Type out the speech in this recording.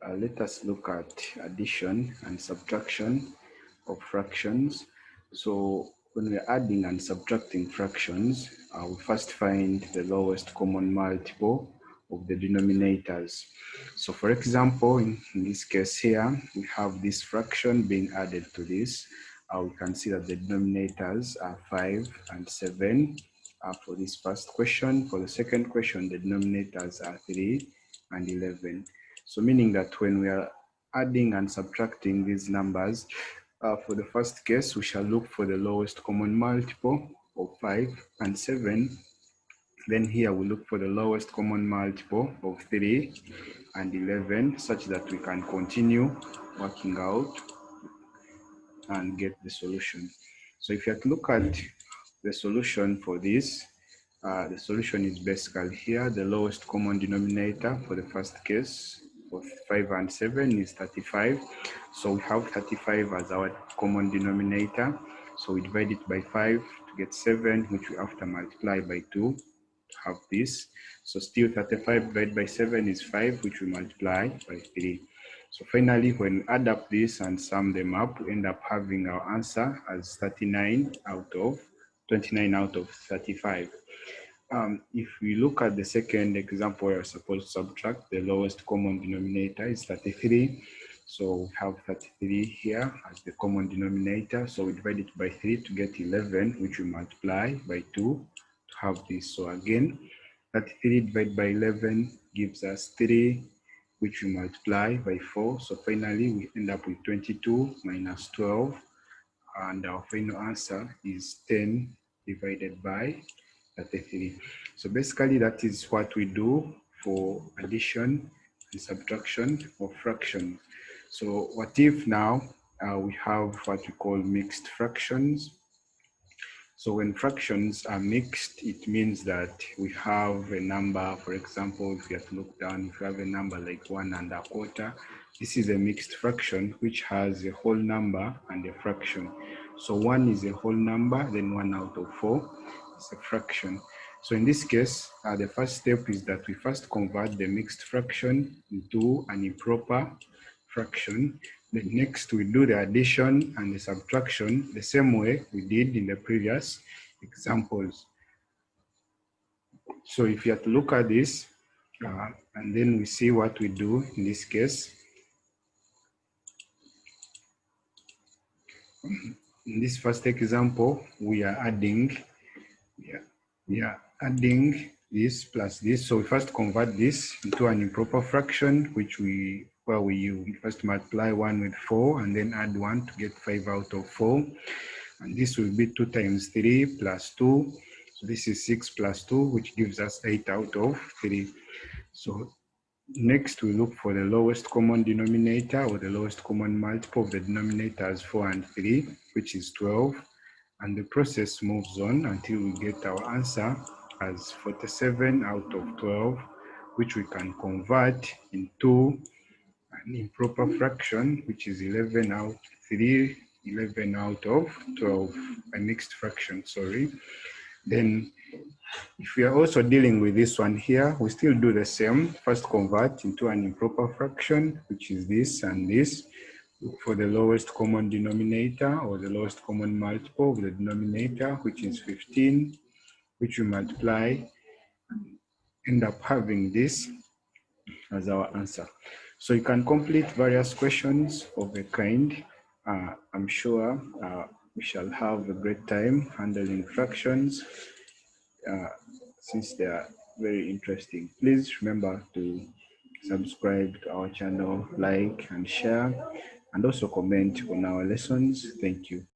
Let us look at addition and subtraction of fractions. So when we're adding and subtracting fractions, we first find the lowest common multiple of the denominators. So for example, in this case here, we have this fraction being added to this. We can see that the denominators are 5 and 7 for this first question. For the second question, the denominators are 3 and 11. So meaning that when we are adding and subtracting these numbers, for the first case, we shall look for the lowest common multiple of 5 and 7. Then here we look for the lowest common multiple of 3 and 11, such that we can continue working out and get the solution. So if you have to look at the solution for this, the solution is basically here. The lowest common denominator for the first case of 5 and 7 is 35. So we have 35 as our common denominator. So we divide it by 5 to get 7, which we have to multiply by 2 to have this. So still 35 divided by 7 is 5, which we multiply by 3. So finally, when we add up this and sum them up, we end up having our answer as 29 out of 29 out of 35. If we look at the second example, we're supposed to subtract. The lowest common denominator is 33. So we have 33 here as the common denominator. So we divide it by 3 to get 11, which we multiply by 2 to have this. So again, 33 divided by 11 gives us 3, which we multiply by 4. So finally, we end up with 22 minus 12. And our final answer is 10 divided by 33. So basically that is what we do for addition and subtraction of fractions. So what if now we have what we call mixed fractions? So when fractions are mixed, it means that we have a number, for example, if you have to look down, if you have a number like 1 1/4, this is a mixed fraction which has a whole number and a fraction. So 1 is a whole number, then 1 out of 4 is a fraction. So in this case, the first step is that we first convert the mixed fraction into an improper fraction. Then next we do the addition and the subtraction the same way we did in the previous examples. So if you have to look at this, and then we see what we do in this case. In this first example, we are adding this plus this. So we first convert this into an improper fraction, where we first multiply 1 with 4 and then add 1 to get 5 out of 4. And this will be 2 times 3 plus 2. So this is 6 plus 2, which gives us 8 out of 3. So next we look for the lowest common denominator, or the lowest common multiple of the denominators 4 and 3, which is 12. And the process moves on until we get our answer as 47 out of 12, which we can convert into an improper fraction, which is 11 out of 12, a mixed fraction, sorry. Then if we are also dealing with this one here, we still do the same. First convert into an improper fraction, which is this and this. Look for the lowest common denominator, or the lowest common multiple of the denominator, which is 15, which we multiply, end up having this as our answer. So you can complete various questions of a kind. I'm sure we shall have a great time handling fractions since they are very interesting. Please remember to subscribe to our channel, like and share, and also comment on our lessons. Thank you.